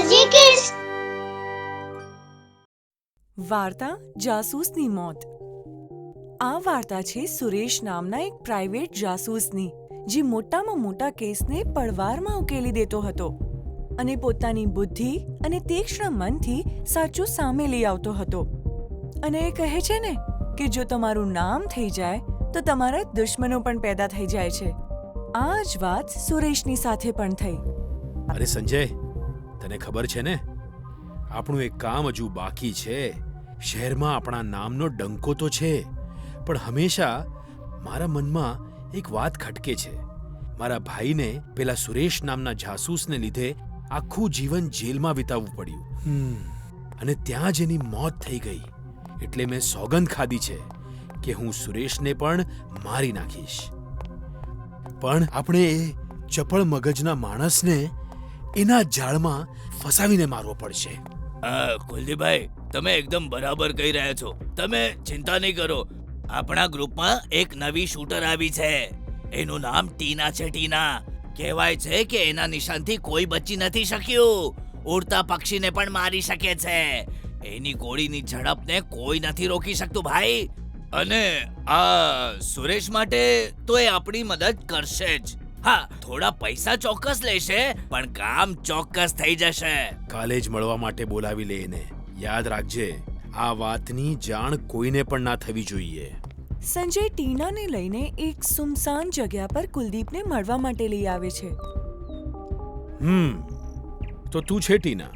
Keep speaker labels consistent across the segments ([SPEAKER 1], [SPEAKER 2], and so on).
[SPEAKER 1] RJ kids.
[SPEAKER 2] વાર્તા જાસૂસની મોત. આ વાર્તા છે સુરેશ નામના એક પ્રાઇવેટ જાસૂસની, જે મોટામાં મોટા કેસને પળવારમાં ઉકેલી દેતો હતો અને પોતાની બુદ્ધિ અને તીક્ષ્ણ મનથી સાચું સામે લઈ આવતો હતો. અને એ કહે છે ને કે જો તમારું નામ થઈ જાય તો તમારા દુશ્મનો પણ પેદા થઈ જાય છે. આ જ વાત સુરેશની સાથે પણ થઈ.
[SPEAKER 3] અરે સંજય, તને ખબર છે ને, આપણું એક કામ હજુ બાકી છે. શહેરમાં આપણા નામનો ડંકો તો છે, પણ હંમેશા મારા મનમાં એક વાત ખટકે છે. મારા ભાઈને પેલા સુરેશ નામના જાસૂસને લીધે આખું જીવન જેલમાં વિતાવવું પડ્યું, અને ત્યાં જ એની મોત થઈ ગઈ. એટલે મેં સોગંદ ખાધી છે કે હું સુરેશને પણ મારી નાખીશ. પણ આપણે એ ચપળ મગજના માણસને એના જાળમાં ફસાવીને મારવો પડશે.
[SPEAKER 4] કુલદીપભાઈ, તમે એકદમ બરાબર કહી રહ્યા છો. તમે ચિંતા નહીં કરો. આપણા ગ્રુપમાં એક નવી શૂટર આવી છે. એનું નામ ટીના છે. ટીના કહેવાય છે કે એના નિશાનથી કોઈ બચી નથી શક્યું. ઉડતા પક્ષીને પણ મારી શકે છે. એની ગોળીની ઝડપને કોઈ નથી રોકી શકતું ભાઈ. અને આ સુરેશ માટે તો એ આપણી મદદ કરશે જ. હા, થોડા પૈસા ચોક્કસ લેશે, પણ કામ ચોક્કસ થઈ જશે.
[SPEAKER 3] કાલે જ મળવા માટે બોલાવી લે એને. યાદ રાખજે, આ વાતની જાણ કોઈને પણ ના થવી જોઈએ.
[SPEAKER 2] સંજય ટીનાને લઈને એક સુમસાન જગ્યા પર કુલદીપને મળવા માટે લઈ આવે છે.
[SPEAKER 3] તો તું છે ટીના?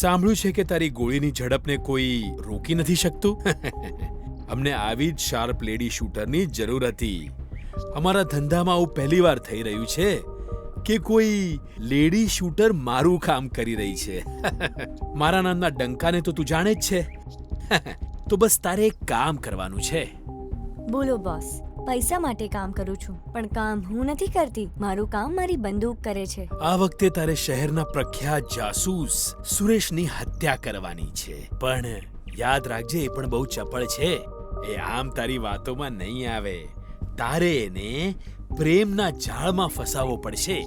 [SPEAKER 3] સાંભળ્યું છે કે તારી ગોળીની ઝડપને કોઈ રોકી નથી શકતું. અમને આવી જ શાર્પ લેડી શૂટરની જરૂર હતી. અમારા ધંધામાં આવું પહેલીવાર થઈ રહ્યું છે કે કોઈ લેડી શૂટર મારું કામ કરી રહી છે. મારા નામના ડંકાને તો તું જાણે જ છે. તો બસ તારે એક કામ કરવાનું છે.
[SPEAKER 5] બોલો બોસ, પૈસા માટે કામ કરું છું, પણ કામ હું નથી કરતી. મારું કામ મારી બંદૂક કરે છે.
[SPEAKER 3] આ વખતે તારે શહેરના પ્રખ્યાત જાસૂસ સુરેશની હત્યા કરવાની છે. પણ યાદ રાખજે, એ પણ બહુ ચપળ છે. એ આમ તારી વાતોમાં નહીં આવે. તારે એને પ્રેમના જાળમાં ફસાવવો પડશે.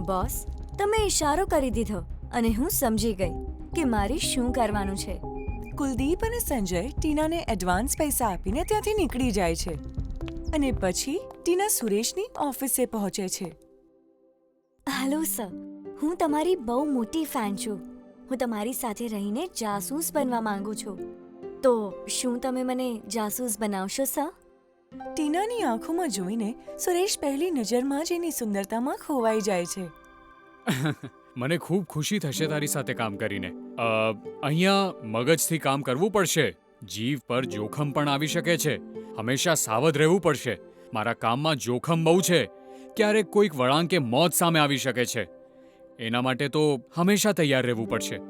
[SPEAKER 5] બોસ, તમે ઇશારો કરી દીધો અને હું સમજી ગઈ કે મારે શું કરવાનું છે.
[SPEAKER 2] કુલદીપ અને સંજય ટીનાને એડવાન્સ પૈસા આપીને ત્યાંથી નીકળી જાય છે, અને પછી ટીના સુરેશની ઓફિસે પહોંચે છે.
[SPEAKER 5] હેલો સર, હું તમારી બહુ મોટી ફેન છું. હું તમારી સાથે રહીને જાસૂસ બનવા માંગુ છું. તો શું તમે મને જાસૂસ બનાવશો સર?
[SPEAKER 2] ટીનાની આંખોમાં જોઈને સુરેશ પહેલી નજરમાં જ એની સુંદરતામાં ખોવાઈ જાય છે.
[SPEAKER 6] મને ખૂબ ખુશી થશે તારી સાથે કામ કરીને. અહીંયા મગજથી કામ કરવું પડશે. જીવ પર જોખમ પણ આવી શકે છે. હંમેશા સાવધ રહેવું પડશે. મારા કામમાં જોખમ બહુ છે. ક્યારેક કોઈક વળાંકે મોત સામે આવી શકે છે. એના માટે તો હંમેશા તૈયાર રહેવું પડશે.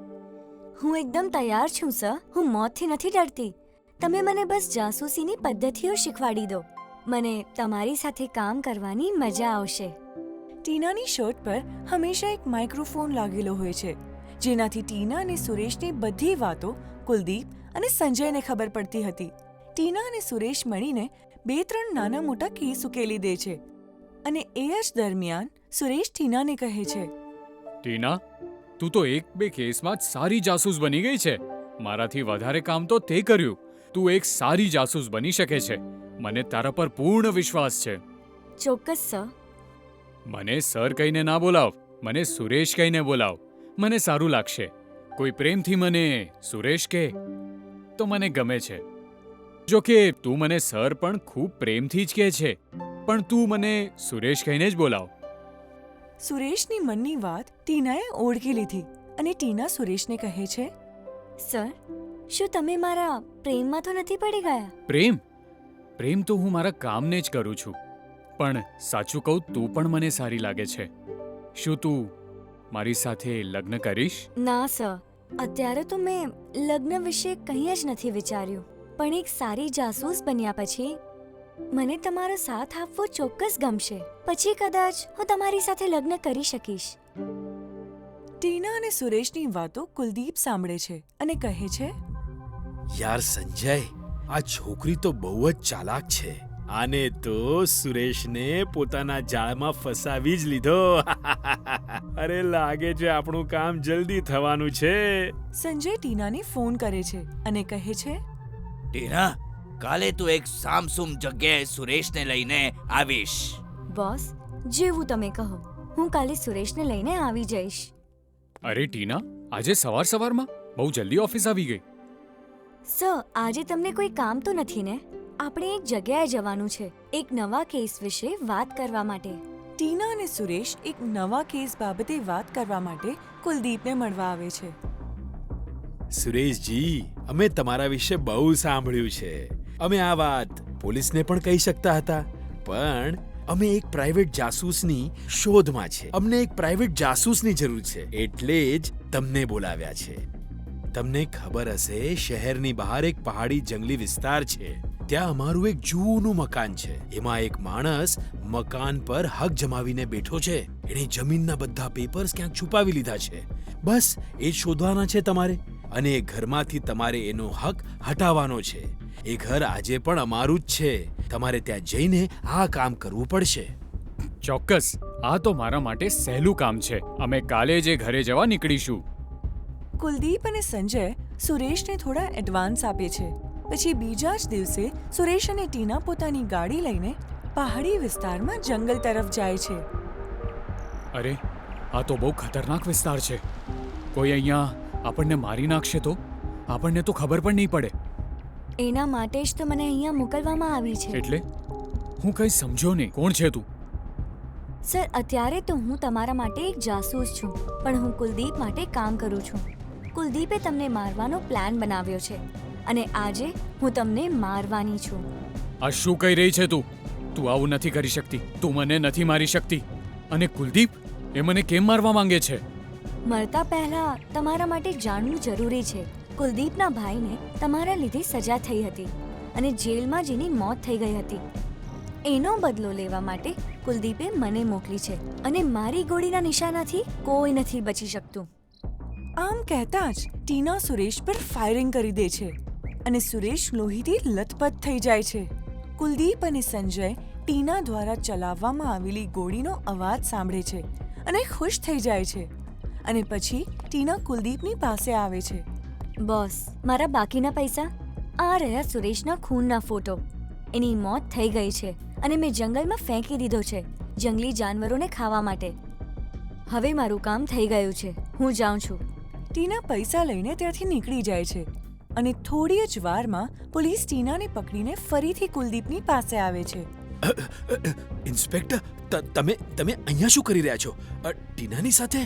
[SPEAKER 5] હું એકદમ તૈયાર છું સર. હું મોતથી નથી ડરતી. તમે મને બસ જાસૂસીની પદ્ધતિઓ શીખવાડી દો. મને તમારી સાથે કામ કરવાની મજા આવશે.
[SPEAKER 2] ટીનાની શર્ટ પર હંમેશા એક માઇક્રોફોન લાગેલો હોય છે, જેનાથી ટીના અને સુરેશની બધી વાતો કુલદીપ અને સંજયને ખબર પડતી હતી. ટીના અને સુરેશ મળીને 2-3 નાના મોટા કેસ ઉકેલી દે છે, અને એ જ દરમિયાન સુરેશ ટીનાને કહે છે,
[SPEAKER 6] ટીના, તું તો 1-2 કેસમાં જ સારી જાસૂસ બની ગઈ છે. મારાથી વધારે કામ તો તે કર્યું. તું એક સારી જાસૂસ બની શકે છે. મને તારા પર પૂર્ણ વિશ્વાસ છે.
[SPEAKER 5] ચોક્કસ સર.
[SPEAKER 6] મને સર કહીને ના બોલાવ, મને સુરેશ કહીને બોલાવ. મને સારું લાગશે. કોઈ પ્રેમથી મને સુરેશ કહે તો મને ગમે છે. જો કે તું મને સર પણ ખૂબ પ્રેમથી જ કહે છે, પણ તું મને સુરેશ કહીને જ બોલાવ.
[SPEAKER 2] સુરેશની મનની વાત ટીનાએ ઓળખી લીધી, અને ટીના સુરેશને કહે છે,
[SPEAKER 5] સર, શું તમે મારા પ્રેમમાં તો નથી પડી ગયા?
[SPEAKER 6] પ્રેમ તો હું મારા કામને જ કરું છું. પણ સાચું કહું, તું પણ મને સારી લાગે છે. શું તું મારી સાથે લગ્ન કરીશ?
[SPEAKER 5] ના સર, અત્યારે તો મેં લગ્ન વિશે કંઈ જ નથી વિચાર્યું. પણ એક સારી જાસૂસ બન્યા પછી મને તમારો સાથ આપવો ચોક્કસ ગમશે. પછી કદાચ હું તમારી સાથે લગ્ન કરી શકીશ.
[SPEAKER 2] ટીના અને સુરેશની વાતો કુલદીપ સાંભળે છે અને કહે છે,
[SPEAKER 3] યાર સંજય, આ છોકરી તો બહુ જ ચાલાક છે. આને તો સુરેશને પોતાના જાળમાં ફસાવી જ લીધો. અરે લાગે છે આપણું કામ જલ્દી થવાનું છે.
[SPEAKER 2] સંજય ટીનાને ફોન કરે છે અને કહે છે,
[SPEAKER 4] ટીના, કાલે તું એક સામસુમ જગ્યાએ સુરેશને લઈને આવીશ.
[SPEAKER 5] બોસ, જેવું તમે કહો, હું કાલે સુરેશને લઈને આવી જઈશ.
[SPEAKER 6] અરે ટીના, આજે સવાર સવારમાં બહુ જલ્દી ઓફિસ આવી ગઈ.
[SPEAKER 5] સર, આજે તમને કોઈ કામ તો નથી ને? આપણે એક જગ્યાએ જવાનું છે, એક નવા કેસ વિશે વાત કરવા માટે.
[SPEAKER 2] ટીના અને સુરેશ એક નવા કેસ બાબતે વાત કરવા માટે કુલદીપને મળવા આવે છે.
[SPEAKER 3] સુરેશજી, અમે તમારા વિશે બહુ સાંભળ્યું છે. અમે આ વાત પોલીસને પણ કહી શકતા હતા, પણ અમે એક પ્રાઇવેટ જાસૂસની શોધમાં છે. અમને એક પ્રાઇવેટ જાસૂસની જરૂર છે, એટલે જ તમને બોલાવ્યા છે. તમને ખબર હશે, શહેરની બહાર એક પહાડી જંગલી વિસ્તાર છે. ત્યાં અમારું એક જૂનું મકાન છે. એમાં એક માણસ મકાન પર હક જમાવીને બેઠો છે. એણે જમીનના બધા પેપર્સ ક્યાંક છુપાવી લીધા છે. બસ એ જ શોધવાના છે તમારે, અને એ ઘરમાંથી તમારે એનો હક હટાવવાનો છે. એ ઘર આજે પણ અમારું જ છે. તમારે ત્યાં જઈને આ કામ કરવું પડશે.
[SPEAKER 6] ચોક્કસ, આ તો મારા માટે સહેલું કામ છે. અમે કાલે જ એ ઘરે જવા નીકળીશું.
[SPEAKER 2] કુલદીપ અને સંજય સુરેશને થોડા એડવાન્સ આપે છે. પછી બીજા જ દિવસે સુરેશ અને ટીના પોતાની ગાડી લઈને પહાડી વિસ્તારમાં જંગલ તરફ જાય છે.
[SPEAKER 6] અરે, આ તો બહુ ખતરનાક વિસ્તાર છે. કોઈ અહીંયા આપણને મારી નાખશે તો આપણને તો ખબર પણ નહીં પડે.
[SPEAKER 5] એના માટે જ તો મને અહીંયા મોકલવામાં આવી છે.
[SPEAKER 6] એટલે હું કંઈ સમજો નહીં. કોણ છે તું?
[SPEAKER 5] સર, અત્યારે તો હું તમારા માટે એક જાસૂસ છું, પણ હું કુલદીપ માટે કામ કરું છું. કુલદીપે તમને મારવાનો પ્લાન બનાવ્યો છે અને આજે હું તમને મારવાની છું.
[SPEAKER 6] આ શું કહી રહી છે તું? તું આવું નથી કરી શકતી. તું મને નથી મારી શકતી. અને કુલદીપ, એ મને કેમ મારવા માંગે છે?
[SPEAKER 5] મરતા પહેલા તમારા માટે જાણવું જરૂરી છે. કુલદીપના ભાઈને તમારા લીધે સજા થઈ હતી અને જેલમાં જેની મોત થઈ ગઈ હતી. એનો બદલો લેવા માટે કુલદીપે મને મોકલી છે અને મારી ગોળીના નિશાનાથી કોઈ નથી બચી શકતું.
[SPEAKER 2] આમ કહેતા જ ટીના સુરેશ પર ફાયરિંગ કરી દે છે અને સુરેશ લોહીથી લથપથ થઈ જાય છે. કુલદીપ અને સંજય ટીના દ્વારા ચલાવવામાં આવેલી ગોળીનો અવાજ સાંભળે છે અને ખુશ થઈ જાય છે. અને પછી ટીના કુલદીપની પાસે આવે છે.
[SPEAKER 5] બોસ, મારા બાકીના પૈસા? આ રહ્યા સુરેશના ખૂનના ફોટો. એની મોત થઈ ગઈ છે અને મેં જંગલમાં ફેંકી દીધો છે જંગલી જાનવરોને ખાવા માટે. હવે મારું કામ થઈ ગયું છે. હું જાઉં છું.
[SPEAKER 2] ટીના પૈસા લઈને ત્યાંથી નીકળી જાય છે અને થોડી જ વારમાં પોલીસ ટીનાને પકડીને ફરીથી કુલદીપની પાસે આવે છે.
[SPEAKER 3] ઇન્સ્પેક્ટર, તમે અહીંયા શું કરી રહ્યા છો? ટીનાની સાથે?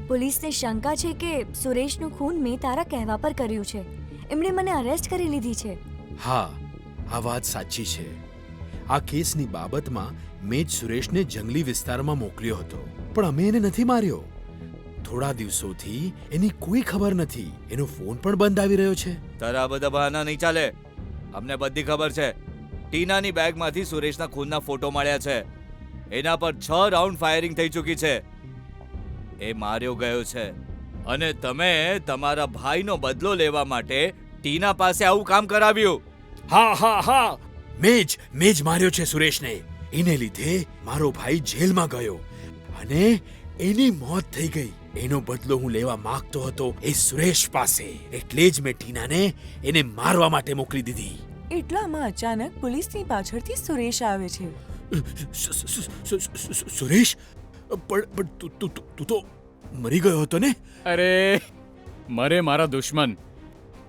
[SPEAKER 5] પોલીસને શંકા છે કે સુરેશનું ખૂન મેં તારા કહેવા પર કર્યું છે. એમણે મને અરેસ્ટ કરી લીધી છે.
[SPEAKER 3] હા, આ વાત સાચી છે. આ કેસની બાબતમાં મેં જ સુરેશને જંગલી વિસ્તારમાં મોકલ્યો હતો, પણ અમે એને નથી માર્યો. થોડા દિવસોથી એની કોઈ ખબર નથી. એનો ફોન પણ બંધ આવી રહ્યો છે.
[SPEAKER 4] તારા બધા બહાના નહીં ચાલે. અમને બધી ખબર છે. ટીનાની બેગમાંથી સુરેશના ખૂનના ફોટો મળ્યા છે. એના પર 6 રાઉન્ડ ફાયરિંગ થઈ ચૂકી છે. એ માર્યો ગયો છે અને તમે તમારા ભાઈનો બદલો લેવા માટે ટીના પાસે આવું કામ કરાવ્યું.
[SPEAKER 3] હા, મેં જ માર્યો છે સુરેશને. એને લીધે મારો ભાઈ જેલમાં ગયો અને એની મોત થઈ ગઈ. એનો બદલો હું લેવા માંગતો હતો એ સુરેશ પાસે, એટલે જ મેં ટીનાને એને મારવા માટે મોકલી દીધી.
[SPEAKER 2] એટલામાં અચાનક પોલીસની પાછળથી સુરેશ આવે છે.
[SPEAKER 3] સુરેશ, પણ તું તો મરી ગયો હતો ને?
[SPEAKER 6] અરે, મરે મારા દુશ્મન.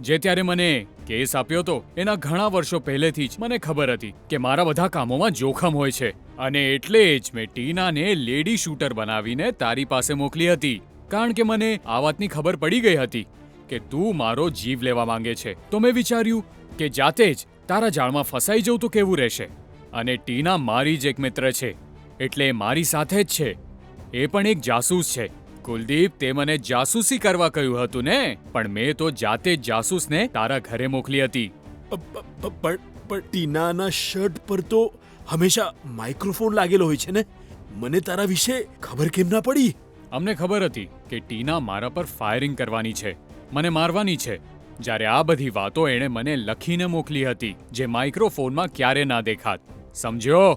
[SPEAKER 6] જે ત્યારે મને કેસ આપ્યો હતો એના ઘણા વર્ષો પહેલેથી જ મને ખબર હતી કે મારા બધા કામોમાં જોખમ હોય છે, અને એટલે જ મેં ટીનાને લેડી શૂટર બનાવીને તારી પાસે મોકલી હતી. કારણ કે મને આ વાતની ખબર પડી ગઈ હતી કે તું મારો જીવ લેવા માંગે છે. તો મેં વિચાર્યું કે જાતે જ તારા જાળમાં ફસાઈ જઉં તો કેવું રહેશે. અને ટીના મારી જ એક મિત્ર છે, એટલે મારી સાથે જ છે. એ પણ એક જાસૂસ છે. કુલદીપ, તે મને જાસૂસી કરવા કહ્યું હતું ને, પણ મેં તો જાતે જ જાસૂસને તારા ઘરે મોકલી હતી.
[SPEAKER 3] પણ ટીનાના શર્ટ પર તો હંમેશા માઇક્રોફોન લાગેલો હોય છે ને. મને તારા વિશે ખબર કેમ ના પડી?
[SPEAKER 6] અમને ખબર હતી કે ટીના મારા પર ફાયરિંગ કરવાની છે, મને મારવાની છે. જ્યારે આ બધી વાતો એણે મને લખીને મોકલી હતી, જે માઇક્રોફોનમાં ક્યારે ના દેખાત. સમજ્યો?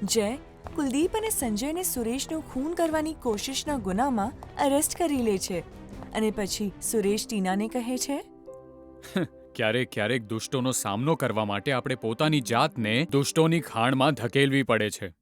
[SPEAKER 2] જય કુલદીપ અને સંજયને સુરેશનું ખૂન કરવાની કોશિશના ગુનામાં અરેસ્ટ કરી લે છે અને પછી સુરેશ ટીનાને કહે છે,
[SPEAKER 6] ક્યારેક ક્યારેક દુષ્ટોનો સામનો કરવા માટે આપણે પોતાની જાતને દુષ્ટોની ખાણમાં ધકેલવી પડે છે.